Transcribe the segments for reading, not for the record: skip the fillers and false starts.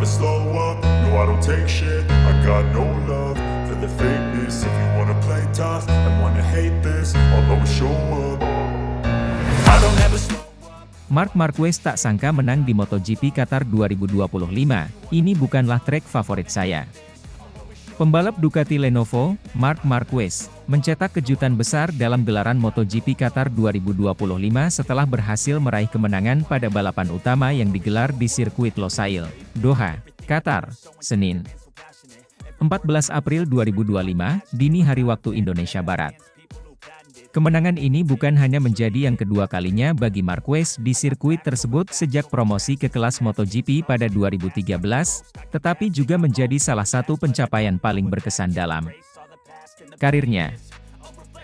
slow up, no I don't take shit. I got no love for the fakeness. If you wanna play tough and wanna hate this, I'll always show up. I don't ever slow. Marc Marquez tak sangka menang di MotoGP Qatar 2025, ini bukanlah trek favorit saya. Pembalap Ducati Lenovo, Marc Marquez, mencetak kejutan besar dalam gelaran MotoGP Qatar 2025 setelah berhasil meraih kemenangan pada balapan utama yang digelar di sirkuit Losail, Doha, Qatar, Senin, 14 April 2025, dini hari waktu Indonesia Barat. Kemenangan ini bukan hanya menjadi yang kedua kalinya bagi Marquez di sirkuit tersebut sejak promosi ke kelas MotoGP pada 2013, tetapi juga menjadi salah satu pencapaian paling berkesan dalam karirnya.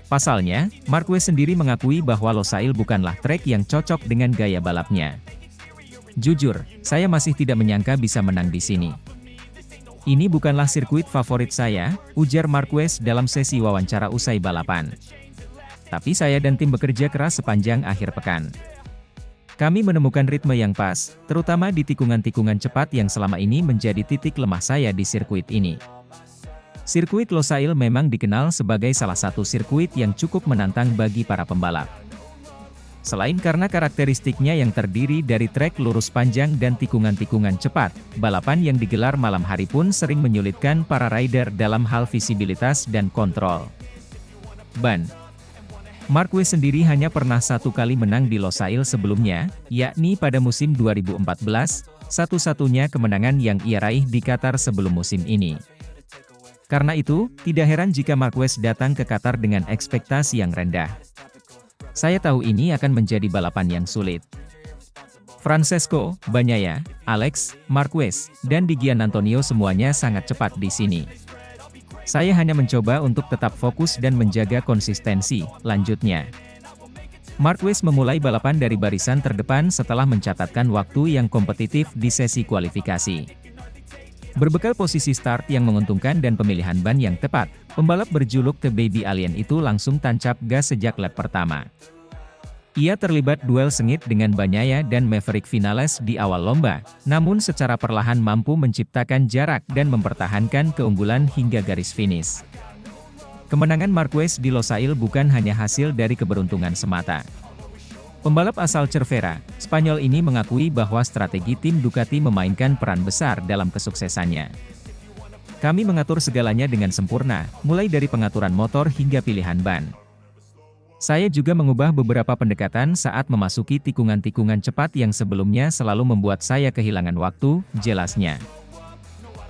Pasalnya, Marquez sendiri mengakui bahwa Losail bukanlah trek yang cocok dengan gaya balapnya. Jujur, saya masih tidak menyangka bisa menang di sini. Ini bukanlah sirkuit favorit saya, ujar Marquez dalam sesi wawancara usai balapan. Tapi saya dan tim bekerja keras sepanjang akhir pekan. Kami menemukan ritme yang pas, terutama di tikungan-tikungan cepat yang selama ini menjadi titik lemah saya di sirkuit ini. Sirkuit Losail memang dikenal sebagai salah satu sirkuit yang cukup menantang bagi para pembalap. Selain karena karakteristiknya yang terdiri dari trek lurus panjang dan tikungan-tikungan cepat, balapan yang digelar malam hari pun sering menyulitkan para rider dalam hal visibilitas dan kontrol ban. Marquez sendiri hanya pernah satu kali menang di Losail sebelumnya, yakni pada musim 2014, satu-satunya kemenangan yang ia raih di Qatar sebelum musim ini. Karena itu, tidak heran jika Marquez datang ke Qatar dengan ekspektasi yang rendah. Saya tahu ini akan menjadi balapan yang sulit. Francesco Bagnaia, Alex Marquez, dan Di Giannantonio semuanya sangat cepat di sini. Saya hanya mencoba untuk tetap fokus dan menjaga konsistensi, lanjutnya. Marquez memulai balapan dari barisan terdepan setelah mencatatkan waktu yang kompetitif di sesi kualifikasi. Berbekal posisi start yang menguntungkan dan pemilihan ban yang tepat, pembalap berjuluk The Baby Alien itu langsung tancap gas sejak lap pertama. Ia terlibat duel sengit dengan Bagnaia dan Maverick Vinales di awal lomba, namun secara perlahan mampu menciptakan jarak dan mempertahankan keunggulan hingga garis finish. Kemenangan Marquez di Losail bukan hanya hasil dari keberuntungan semata. Pembalap asal Cervera, Spanyol ini mengakui bahwa strategi tim Ducati memainkan peran besar dalam kesuksesannya. Kami mengatur segalanya dengan sempurna, mulai dari pengaturan motor hingga pilihan ban. Saya juga mengubah beberapa pendekatan saat memasuki tikungan-tikungan cepat yang sebelumnya selalu membuat saya kehilangan waktu, jelasnya.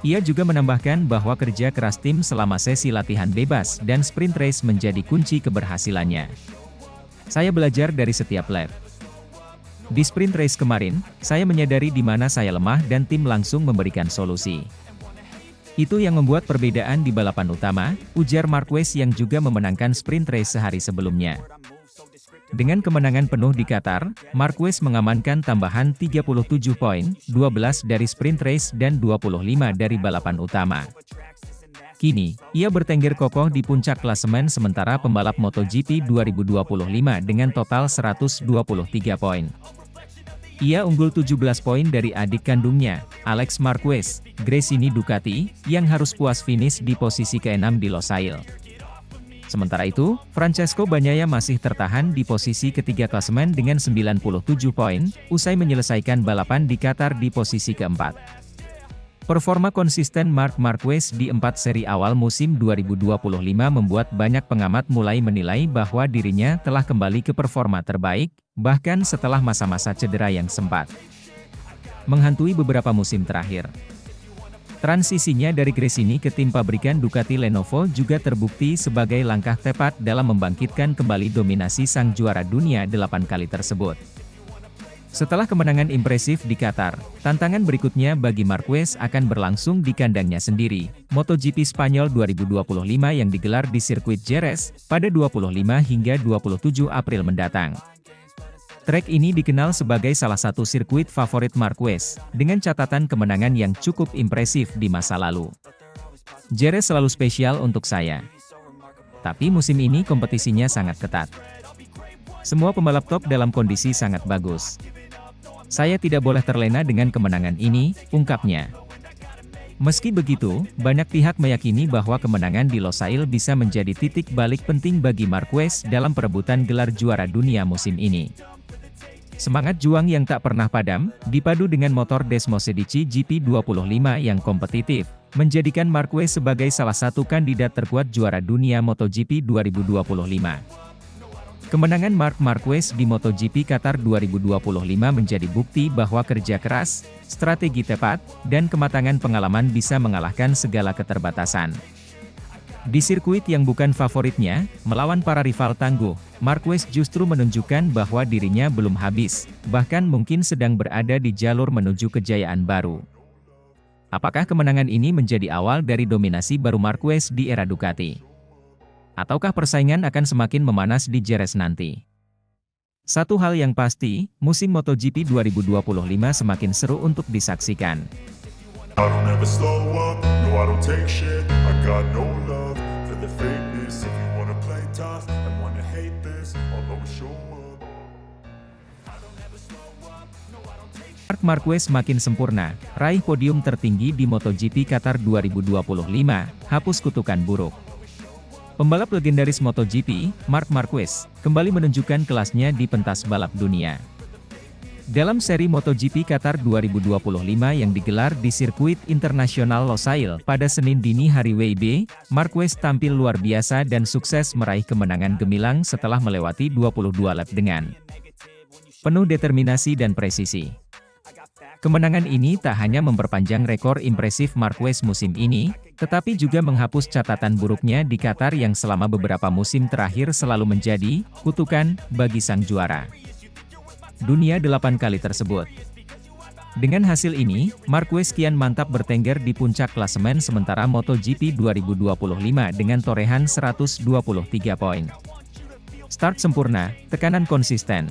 Ia juga menambahkan bahwa kerja keras tim selama sesi latihan bebas dan sprint race menjadi kunci keberhasilannya. Saya belajar dari setiap lap. Di sprint race kemarin, saya menyadari di mana saya lemah dan tim langsung memberikan solusi. Itu yang membuat perbedaan di balapan utama, ujar Marquez yang juga memenangkan sprint race sehari sebelumnya. Dengan kemenangan penuh di Qatar, Marquez mengamankan tambahan 37 poin, 12 dari sprint race dan 25 dari balapan utama. Kini, ia bertengger kokoh di puncak klasemen sementara pembalap MotoGP 2025 dengan total 123 poin. Ia unggul 17 poin dari adik kandungnya, Alex Marquez, Gresini Ducati, yang harus puas finish di posisi ke-6 di Losail. Sementara itu, Francesco Bagnaia masih tertahan di posisi ketiga klasemen dengan 97 poin, usai menyelesaikan balapan di Qatar di posisi keempat. Performa konsisten Marc Marquez di 4 seri awal musim 2025 membuat banyak pengamat mulai menilai bahwa dirinya telah kembali ke performa terbaik, bahkan setelah masa-masa cedera yang sempat menghantui beberapa musim terakhir. Transisinya dari Gresini ke tim pabrikan Ducati Lenovo juga terbukti sebagai langkah tepat dalam membangkitkan kembali dominasi sang juara dunia 8 kali tersebut. Setelah kemenangan impresif di Qatar, tantangan berikutnya bagi Marquez akan berlangsung di kandangnya sendiri, MotoGP Spanyol 2025 yang digelar di sirkuit Jerez, pada 25 hingga 27 April mendatang. Trek ini dikenal sebagai salah satu sirkuit favorit Marquez, dengan catatan kemenangan yang cukup impresif di masa lalu. Jerez selalu spesial untuk saya. Tapi musim ini kompetisinya sangat ketat. Semua pembalap top dalam kondisi sangat bagus. Saya tidak boleh terlena dengan kemenangan ini, ungkapnya. Meski begitu, banyak pihak meyakini bahwa kemenangan di Losail bisa menjadi titik balik penting bagi Marquez dalam perebutan gelar juara dunia musim ini. Semangat juang yang tak pernah padam, dipadu dengan motor Desmosedici GP25 yang kompetitif, menjadikan Marquez sebagai salah satu kandidat terkuat juara dunia MotoGP 2025. Kemenangan Marc Marquez di MotoGP Qatar 2025 menjadi bukti bahwa kerja keras, strategi tepat, dan kematangan pengalaman bisa mengalahkan segala keterbatasan. Di sirkuit yang bukan favoritnya, melawan para rival tangguh, Marquez justru menunjukkan bahwa dirinya belum habis, bahkan mungkin sedang berada di jalur menuju kejayaan baru. Apakah kemenangan ini menjadi awal dari dominasi baru Marquez di era Ducati? Ataukah persaingan akan semakin memanas di Jerez nanti? Satu hal yang pasti, musim MotoGP 2025 semakin seru untuk disaksikan. I don't ever slow up, no I don't take shit. I got no love for the fakeness. If you wanna play tough and wanna hate this, I'll always show up. Marc Marquez makin sempurna, raih podium tertinggi di MotoGP Qatar 2025, hapus kutukan buruk. Pembalap legendaris MotoGP, Marc Marquez, kembali menunjukkan kelasnya di pentas balap dunia. Dalam seri MotoGP Qatar 2025 yang digelar di sirkuit internasional Losail pada Senin dini hari WIB, Marquez tampil luar biasa dan sukses meraih kemenangan gemilang setelah melewati 22 lap dengan penuh determinasi dan presisi. Kemenangan ini tak hanya memperpanjang rekor impresif Marquez musim ini, tetapi juga menghapus catatan buruknya di Qatar yang selama beberapa musim terakhir selalu menjadi kutukan bagi sang juara dunia 8 kali tersebut. Dengan hasil ini, Marquez kian mantap bertengger di puncak klasemen sementara MotoGP 2025 dengan torehan 123 poin. Start sempurna, tekanan konsisten.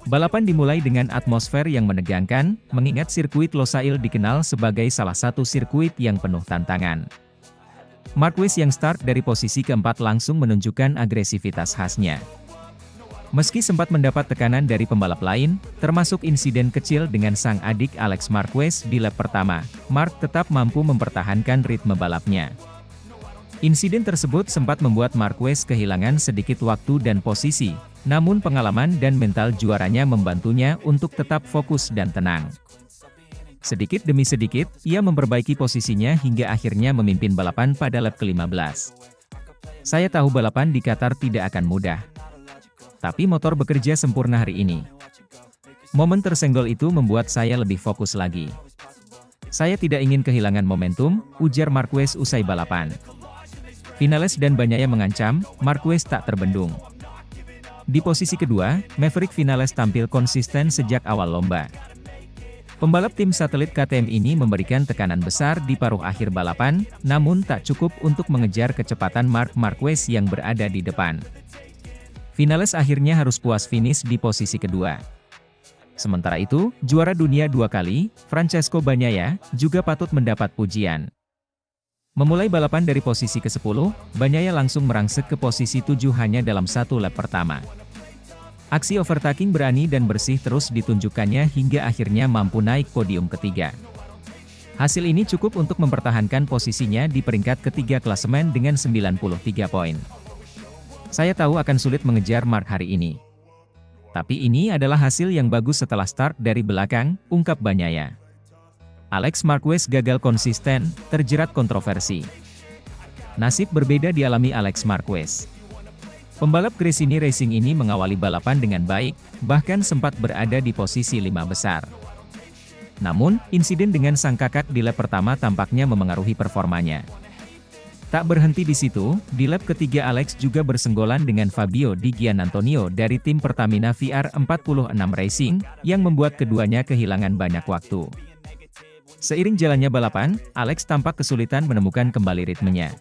Balapan dimulai dengan atmosfer yang menegangkan, mengingat sirkuit Losail dikenal sebagai salah satu sirkuit yang penuh tantangan. Marquez yang start dari posisi keempat langsung menunjukkan agresivitas khasnya. Meski sempat mendapat tekanan dari pembalap lain, termasuk insiden kecil dengan sang adik Alex Marquez di lap pertama, Marc tetap mampu mempertahankan ritme balapnya. Insiden tersebut sempat membuat Marquez kehilangan sedikit waktu dan posisi, namun pengalaman dan mental juaranya membantunya untuk tetap fokus dan tenang. Sedikit demi sedikit, ia memperbaiki posisinya hingga akhirnya memimpin balapan pada lap ke-15. Saya tahu balapan di Qatar tidak akan mudah. Tapi motor bekerja sempurna hari ini. Momen tersenggol itu membuat saya lebih fokus lagi. Saya tidak ingin kehilangan momentum, ujar Marquez usai balapan. Vinales dan Bagnaia mengancam, Marquez tak terbendung. Di posisi kedua, Maverick Vinales tampil konsisten sejak awal lomba. Pembalap tim satelit KTM ini memberikan tekanan besar di paruh akhir balapan, namun tak cukup untuk mengejar kecepatan Marc Marquez yang berada di depan. Vinales akhirnya harus puas finish di posisi kedua. Sementara itu, juara dunia 2 kali, Francesco Bagnaia, juga patut mendapat pujian. Memulai balapan dari posisi ke-10, Bagnaia langsung merangsek ke posisi 7 hanya dalam satu lap pertama. Aksi overtaking berani dan bersih terus ditunjukkannya hingga akhirnya mampu naik podium ketiga. Hasil ini cukup untuk mempertahankan posisinya di peringkat ketiga klasemen dengan 93 poin. Saya tahu akan sulit mengejar Marc hari ini. Tapi ini adalah hasil yang bagus setelah start dari belakang, ungkap Bagnaia. Alex Marquez gagal konsisten, terjerat kontroversi. Nasib berbeda dialami Alex Marquez. Pembalap Gresini Racing ini mengawali balapan dengan baik, bahkan sempat berada di posisi 5 besar. Namun, insiden dengan sang kakak di lap pertama tampaknya memengaruhi performanya. Tak berhenti di situ, di lap ketiga Alex juga bersenggolan dengan Fabio Di Giannantonio dari tim Pertamina VR46 Racing, yang membuat keduanya kehilangan banyak waktu. Seiring jalannya balapan, Alex tampak kesulitan menemukan kembali ritmenya.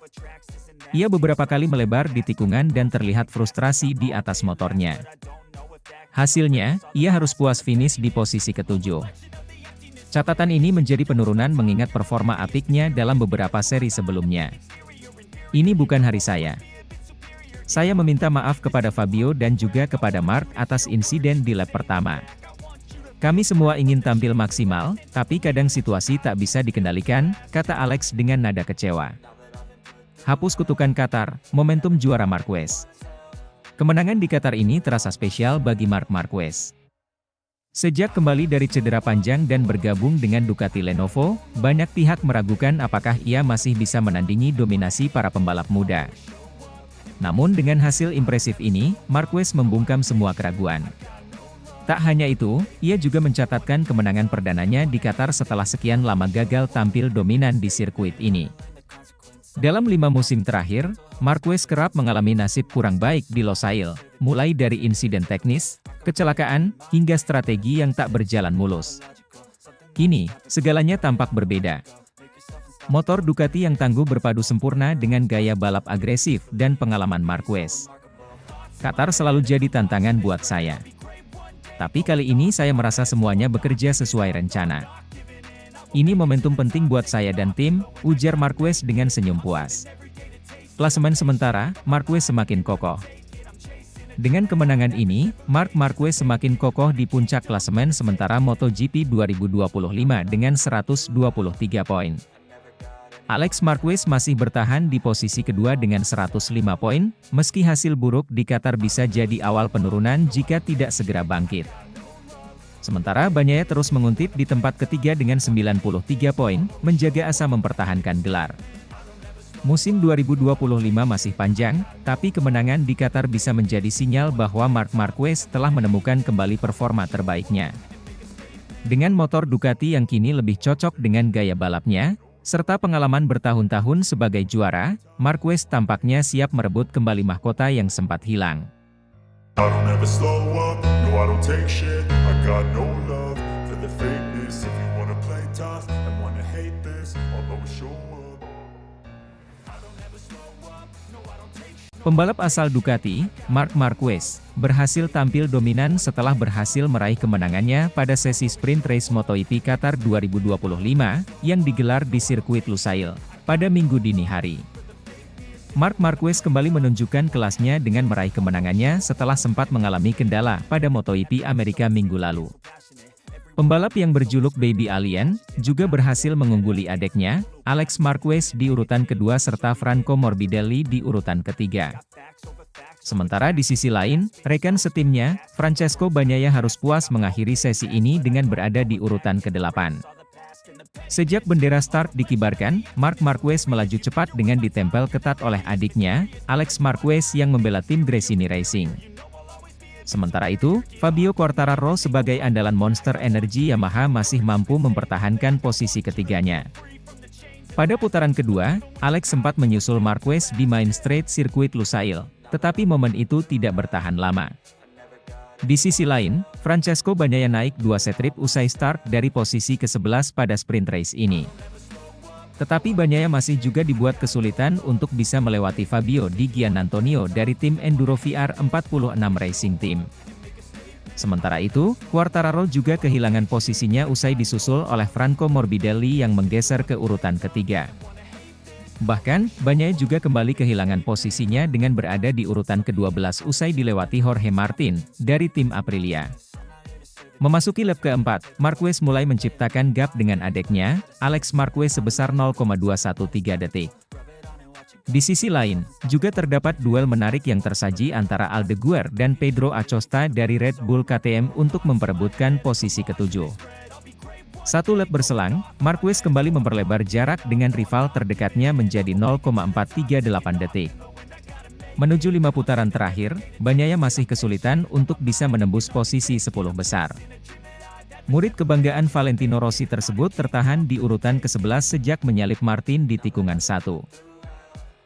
Ia beberapa kali melebar di tikungan dan terlihat frustrasi di atas motornya. Hasilnya, ia harus puas finish di posisi ke-7. Catatan ini menjadi penurunan mengingat performa apiknya dalam beberapa seri sebelumnya. Ini bukan hari saya. Saya meminta maaf kepada Fabio dan juga kepada Marc atas insiden di lap pertama. Kami semua ingin tampil maksimal, tapi kadang situasi tak bisa dikendalikan, kata Alex dengan nada kecewa. Hapus kutukan Qatar, momentum juara Marquez. Kemenangan di Qatar ini terasa spesial bagi Marc Marquez. Sejak kembali dari cedera panjang dan bergabung dengan Ducati Lenovo, banyak pihak meragukan apakah ia masih bisa menandingi dominasi para pembalap muda. Namun dengan hasil impresif ini, Marquez membungkam semua keraguan. Tak hanya itu, ia juga mencatatkan kemenangan perdananya di Qatar setelah sekian lama gagal tampil dominan di sirkuit ini. Dalam 5 musim terakhir, Marquez kerap mengalami nasib kurang baik di Losail, mulai dari insiden teknis, kecelakaan, hingga strategi yang tak berjalan mulus. Kini, segalanya tampak berbeda. Motor Ducati yang tangguh berpadu sempurna dengan gaya balap agresif dan pengalaman Marquez. Qatar selalu jadi tantangan buat saya. Tapi kali ini saya merasa semuanya bekerja sesuai rencana. Ini momentum penting buat saya dan tim, ujar Marquez dengan senyum puas. Klasemen sementara, Marquez semakin kokoh. Dengan kemenangan ini, Marc Marquez semakin kokoh di puncak klasemen sementara MotoGP 2025 dengan 123 poin. Alex Marquez masih bertahan di posisi kedua dengan 105 poin, meski hasil buruk di Qatar bisa jadi awal penurunan jika tidak segera bangkit. Sementara Bagnaia terus menguntit di tempat ketiga dengan 93 poin, menjaga asa mempertahankan gelar. Musim 2025 masih panjang, tapi kemenangan di Qatar bisa menjadi sinyal bahwa Marc Marquez telah menemukan kembali performa terbaiknya. Dengan motor Ducati yang kini lebih cocok dengan gaya balapnya, serta pengalaman bertahun-tahun sebagai juara, Marquez tampaknya siap merebut kembali mahkota yang sempat hilang. I don't ever slow up, no I don't take shit. I got no love for the fakeness. If you wanna play tough and wanna hate this, I'll always show up. Pembalap asal Ducati, Marc Marquez, berhasil tampil dominan setelah berhasil meraih kemenangannya pada sesi sprint race MotoGP Qatar 2025, yang digelar di sirkuit Lusail, pada Minggu dini hari. Marc Marquez kembali menunjukkan kelasnya dengan meraih kemenangannya setelah sempat mengalami kendala pada MotoGP Amerika minggu lalu. Pembalap yang berjuluk Baby Alien, juga berhasil mengungguli adeknya, Alex Marquez di urutan kedua serta Franco Morbidelli di urutan ketiga. Sementara di sisi lain, rekan setimnya, Francesco Bagnaia harus puas mengakhiri sesi ini dengan berada di urutan ke-8. Sejak bendera start dikibarkan, Marc Marquez melaju cepat dengan ditempel ketat oleh adiknya, Alex Marquez yang membela tim Gresini Racing. Sementara itu, Fabio Quartararo sebagai andalan Monster Energy Yamaha masih mampu mempertahankan posisi ketiganya. Pada putaran kedua, Alex sempat menyusul Marquez di main straight sirkuit Lusail, tetapi momen itu tidak bertahan lama. Di sisi lain, Francesco Bagnaia naik 2 set trip usai start dari posisi ke-11 pada sprint race ini. Tetapi Bagnaia masih juga dibuat kesulitan untuk bisa melewati Fabio Di Giannantonio dari tim Enduro VR46 Racing Team. Sementara itu, Quartararo juga kehilangan posisinya usai disusul oleh Franco Morbidelli yang menggeser ke urutan ketiga. Bahkan, Bagnaia juga kembali kehilangan posisinya dengan berada di urutan ke-12 usai dilewati Jorge Martin, dari tim Aprilia. Memasuki lap keempat, Marquez mulai menciptakan gap dengan adeknya, Alex Marquez sebesar 0,213 detik. Di sisi lain, juga terdapat duel menarik yang tersaji antara Aldeguer dan Pedro Acosta dari Red Bull KTM untuk memperebutkan posisi ketujuh. 1 lap berselang, Marquez kembali memperlebar jarak dengan rival terdekatnya menjadi 0,438 detik. Menuju 5 putaran terakhir, Bagnaia masih kesulitan untuk bisa menembus posisi 10 besar. Murid kebanggaan Valentino Rossi tersebut tertahan di urutan ke-11 sejak menyalip Martin di tikungan 1.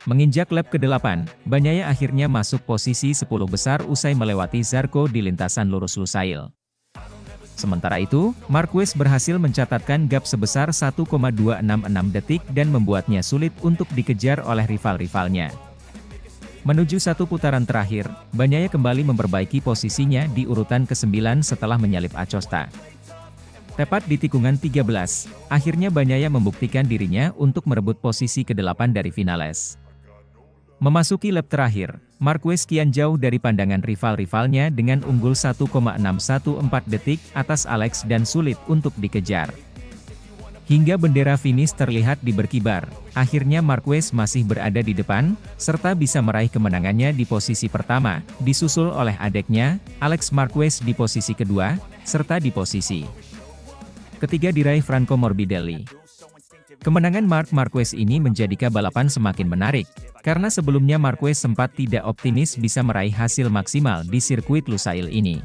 Menginjak lap ke-8, Bagnaia akhirnya masuk posisi 10 besar usai melewati Zarco di lintasan lurus Lusail. Sementara itu, Marquez berhasil mencatatkan gap sebesar 1,266 detik dan membuatnya sulit untuk dikejar oleh rival-rivalnya. Menuju 1 putaran terakhir, Bagnaia kembali memperbaiki posisinya di urutan ke-9 setelah menyalip Acosta. Tepat di tikungan 13, akhirnya Bagnaia membuktikan dirinya untuk merebut posisi ke-8 dari Vinales. Memasuki lap terakhir, Marquez kian jauh dari pandangan rival-rivalnya dengan unggul 1,614 detik atas Alex dan sulit untuk dikejar. Hingga bendera finish terlihat di berkibar, akhirnya Marquez masih berada di depan, serta bisa meraih kemenangannya di posisi pertama, disusul oleh adeknya, Alex Marquez di posisi kedua, serta di posisi ketiga diraih Franco Morbidelli. Kemenangan Marc Marquez ini menjadikan balapan semakin menarik, karena sebelumnya Marquez sempat tidak optimis bisa meraih hasil maksimal di sirkuit Lusail ini.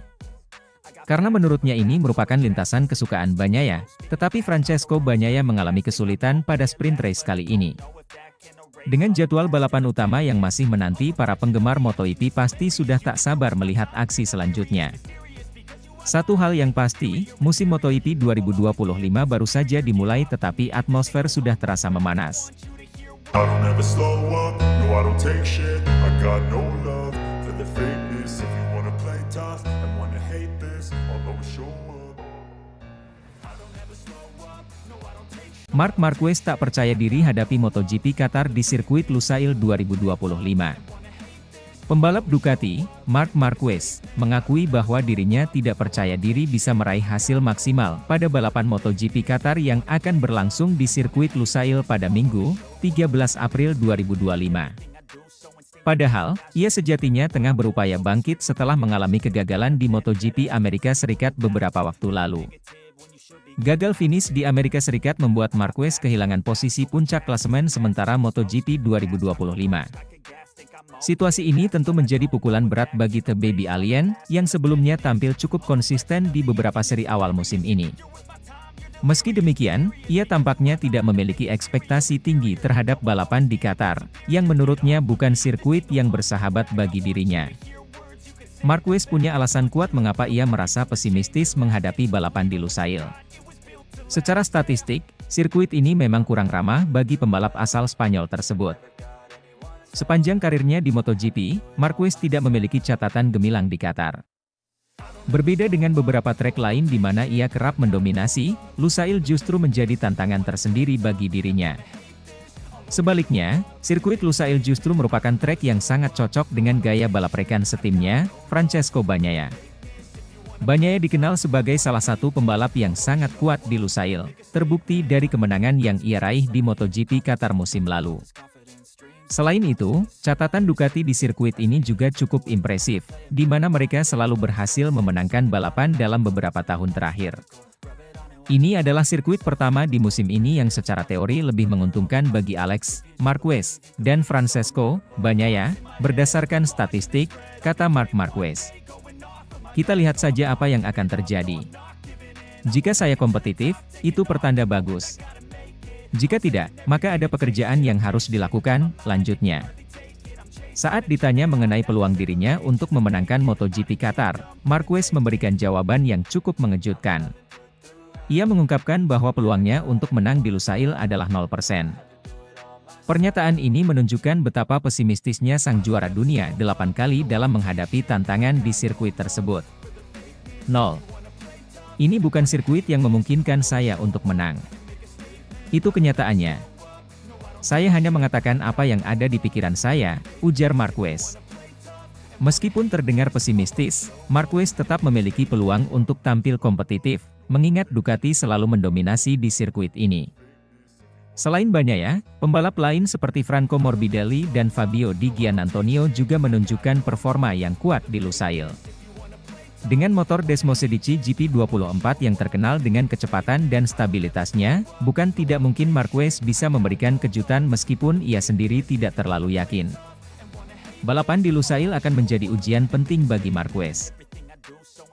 Karena menurutnya ini merupakan lintasan kesukaan Bagnaia, tetapi Francesco Bagnaia mengalami kesulitan pada sprint race kali ini. Dengan jadwal balapan utama yang masih menanti, para penggemar MotoGP pasti sudah tak sabar melihat aksi selanjutnya. Satu hal yang pasti, musim MotoGP 2025 baru saja dimulai tetapi atmosfer sudah terasa memanas. I don't ever slow up, no I don't take shit. I got no love for the fakeness. If you wanna play tough and wanna hate this, I'll always show up. Marc Marquez tak percaya diri hadapi MotoGP Qatar di sirkuit Lusail 2025. Pembalap Ducati, Marc Marquez, mengakui bahwa dirinya tidak percaya diri bisa meraih hasil maksimal pada balapan MotoGP Qatar yang akan berlangsung di sirkuit Lusail pada Minggu, 13 April 2025. Padahal, ia sejatinya tengah berupaya bangkit setelah mengalami kegagalan di MotoGP Amerika Serikat beberapa waktu lalu. Gagal finish di Amerika Serikat membuat Marquez kehilangan posisi puncak klasemen sementara MotoGP 2025. Situasi ini tentu menjadi pukulan berat bagi The Baby Alien, yang sebelumnya tampil cukup konsisten di beberapa seri awal musim ini. Meski demikian, ia tampaknya tidak memiliki ekspektasi tinggi terhadap balapan di Qatar, yang menurutnya bukan sirkuit yang bersahabat bagi dirinya. Marquez punya alasan kuat mengapa ia merasa pesimistis menghadapi balapan di Lusail. Secara statistik, sirkuit ini memang kurang ramah bagi pembalap asal Spanyol tersebut. Sepanjang karirnya di MotoGP, Marquez tidak memiliki catatan gemilang di Qatar. Berbeda dengan beberapa trek lain di mana ia kerap mendominasi, Lusail justru menjadi tantangan tersendiri bagi dirinya. Sebaliknya, sirkuit Lusail justru merupakan trek yang sangat cocok dengan gaya balap rekan setimnya, Francesco Bagnaia. Bagnaia dikenal sebagai salah satu pembalap yang sangat kuat di Lusail, terbukti dari kemenangan yang ia raih di MotoGP Qatar musim lalu. Selain itu, catatan Ducati di sirkuit ini juga cukup impresif, di mana mereka selalu berhasil memenangkan balapan dalam beberapa tahun terakhir. Ini adalah sirkuit pertama di musim ini yang secara teori lebih menguntungkan bagi Alex Marquez dan Francesco Bagnaia, berdasarkan statistik, kata Marc Marquez. Kita lihat saja apa yang akan terjadi. Jika saya kompetitif, itu pertanda bagus. Jika tidak, maka ada pekerjaan yang harus dilakukan, lanjutnya. Saat ditanya mengenai peluang dirinya untuk memenangkan MotoGP Qatar, Marquez memberikan jawaban yang cukup mengejutkan. Ia mengungkapkan bahwa peluangnya untuk menang di Lusail adalah 0%. Pernyataan ini menunjukkan betapa pesimistisnya sang juara dunia 8 kali dalam menghadapi tantangan di sirkuit tersebut. 0. Ini bukan sirkuit yang memungkinkan saya untuk menang. Itu kenyataannya. Saya hanya mengatakan apa yang ada di pikiran saya, ujar Marquez. Meskipun terdengar pesimistis, Marquez tetap memiliki peluang untuk tampil kompetitif, mengingat Ducati selalu mendominasi di sirkuit ini. Selain Bagnaia, pembalap lain seperti Franco Morbidelli dan Fabio Di Giannantonio juga menunjukkan performa yang kuat di Lusail. Dengan motor Desmosedici GP24 yang terkenal dengan kecepatan dan stabilitasnya, bukan tidak mungkin Marquez bisa memberikan kejutan meskipun ia sendiri tidak terlalu yakin. Balapan di Lusail akan menjadi ujian penting bagi Marquez.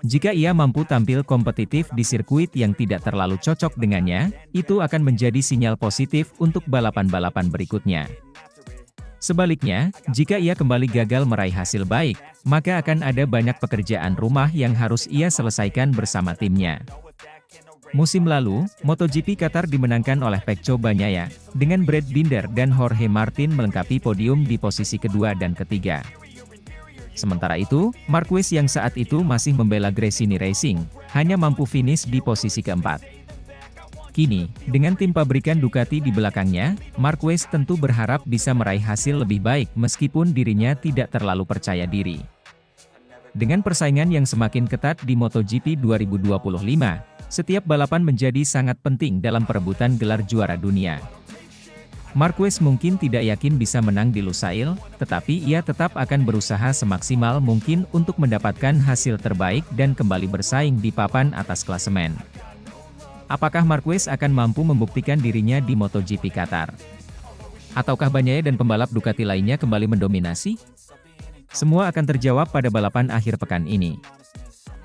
Jika ia mampu tampil kompetitif di sirkuit yang tidak terlalu cocok dengannya, itu akan menjadi sinyal positif untuk balapan-balapan berikutnya. Sebaliknya, jika ia kembali gagal meraih hasil baik, maka akan ada banyak pekerjaan rumah yang harus ia selesaikan bersama timnya. Musim lalu, MotoGP Qatar dimenangkan oleh Pecco Bagnaia, dengan Brad Binder dan Jorge Martin melengkapi podium di posisi kedua dan ketiga. Sementara itu, Marquez yang saat itu masih membela Gresini Racing, hanya mampu finish di posisi keempat. Kini, dengan tim pabrikan Ducati di belakangnya, Marquez tentu berharap bisa meraih hasil lebih baik meskipun dirinya tidak terlalu percaya diri. Dengan persaingan yang semakin ketat di MotoGP 2025, setiap balapan menjadi sangat penting dalam perebutan gelar juara dunia. Marquez mungkin tidak yakin bisa menang di Lusail, tetapi ia tetap akan berusaha semaksimal mungkin untuk mendapatkan hasil terbaik dan kembali bersaing di papan atas klasemen. Apakah Marquez akan mampu membuktikan dirinya di MotoGP Qatar? Ataukah Bagnaia dan pembalap Ducati lainnya kembali mendominasi? Semua akan terjawab pada balapan akhir pekan ini.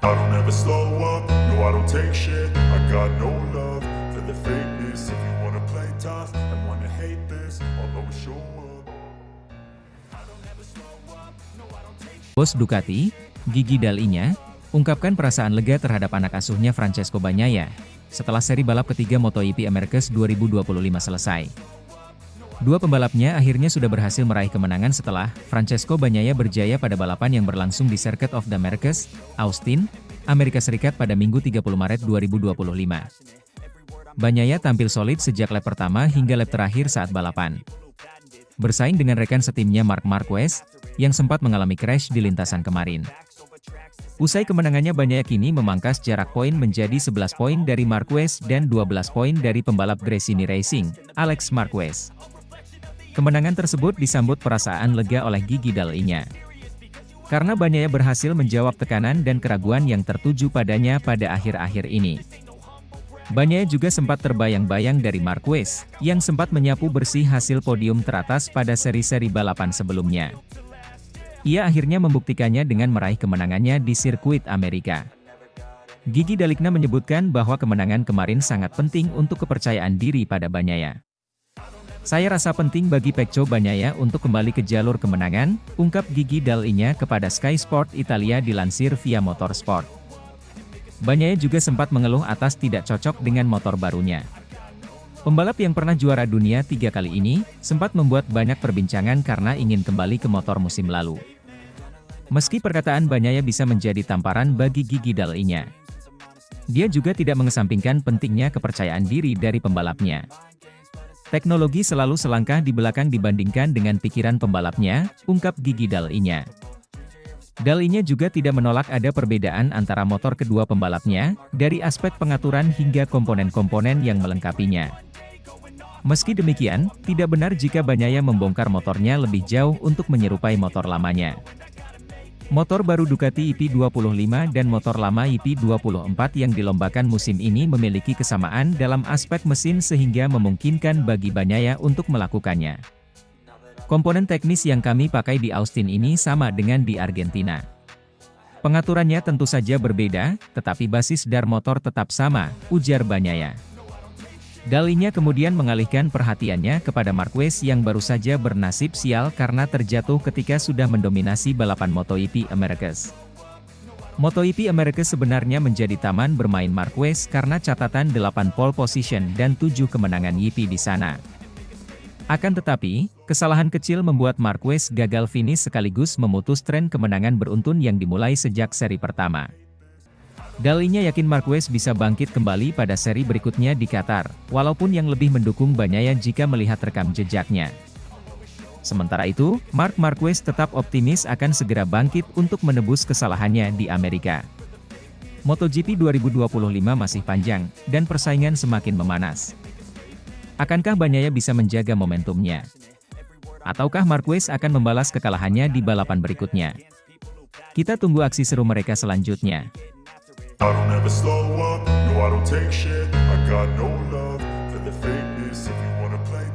I don't ever slow up, no I don't take shit. I got no love for the fakeness. If you wanna play tough and wanna hate this, I'll always show up. Bos Ducati, Gigi Dall'Igna, ungkapkan perasaan lega terhadap anak asuhnya Francesco Bagnaia, setelah seri balap ketiga MotoGP Americas 2025 selesai. Dua pembalapnya akhirnya sudah berhasil meraih kemenangan setelah Francesco Bagnaia berjaya pada balapan yang berlangsung di Circuit of the Americas, Austin, Amerika Serikat pada Minggu 30 Maret 2025. Bagnaia tampil solid sejak lap pertama hingga lap terakhir saat balapan. Bersaing dengan rekan setimnya Marc Marquez, yang sempat mengalami crash di lintasan kemarin. Usai kemenangannya, Bagnaia kini memangkas jarak poin menjadi 11 poin dari Marquez dan 12 poin dari pembalap Gresini Racing, Alex Marquez. Kemenangan tersebut disambut perasaan lega oleh Gigi Dall'Igna. Karena Bagnaia berhasil menjawab tekanan dan keraguan yang tertuju padanya pada akhir-akhir ini. Bagnaia juga sempat terbayang-bayang dari Marquez, yang sempat menyapu bersih hasil podium teratas pada seri-seri balapan sebelumnya. Ia akhirnya membuktikannya dengan meraih kemenangannya di sirkuit Amerika. Gigi Dall'Igna menyebutkan bahwa kemenangan kemarin sangat penting untuk kepercayaan diri pada Bagnaia. Saya rasa penting bagi Pecco Bagnaia untuk kembali ke jalur kemenangan, ungkap Gigi Dall'Igna kepada Sky Sport Italia dilansir via Motorsport. Bagnaia juga sempat mengeluh atas tidak cocok dengan motor barunya. Pembalap yang pernah juara dunia 3 kali ini, sempat membuat banyak perbincangan karena ingin kembali ke motor musim lalu. Meski perkataan Bagnaia bisa menjadi tamparan bagi Gigi Dall'Igna, dia juga tidak mengesampingkan pentingnya kepercayaan diri dari pembalapnya. Teknologi selalu selangkah di belakang dibandingkan dengan pikiran pembalapnya, ungkap Gigi Dall'Igna. Dall'Igna juga tidak menolak ada perbedaan antara motor kedua pembalapnya, dari aspek pengaturan hingga komponen-komponen yang melengkapinya. Meski demikian, tidak benar jika Bagnaia membongkar motornya lebih jauh untuk menyerupai motor lamanya. Motor baru Ducati EP25 dan motor lama EP24 yang dilombakan musim ini memiliki kesamaan dalam aspek mesin sehingga memungkinkan bagi Bagnaia untuk melakukannya. Komponen teknis yang kami pakai di Austin ini sama dengan di Argentina. Pengaturannya tentu saja berbeda, tetapi basis dar motor tetap sama, ujar Bagnaia. Dall'Igna kemudian mengalihkan perhatiannya kepada Marquez yang baru saja bernasib sial karena terjatuh ketika sudah mendominasi balapan MotoGP Americas. MotoGP Americas sebenarnya menjadi taman bermain Marquez karena catatan 8 pole position dan 7 kemenangan GP di sana. Akan tetapi, kesalahan kecil membuat Marquez gagal finish sekaligus memutus tren kemenangan beruntun yang dimulai sejak seri pertama. Dall'Igna yakin Marquez bisa bangkit kembali pada seri berikutnya di Qatar, walaupun yang lebih mendukung Bagnaia jika melihat rekam jejaknya. Sementara itu, Marc Marquez tetap optimis akan segera bangkit untuk menebus kesalahannya di Amerika. MotoGP 2025 masih panjang, dan persaingan semakin memanas. Akankah Bagnaia bisa menjaga momentumnya? Ataukah Marquez akan membalas kekalahannya di balapan berikutnya? Kita tunggu aksi seru mereka selanjutnya. I don't ever slow up, no I don't take shit. I got no love for the fakeness. If you wanna play tough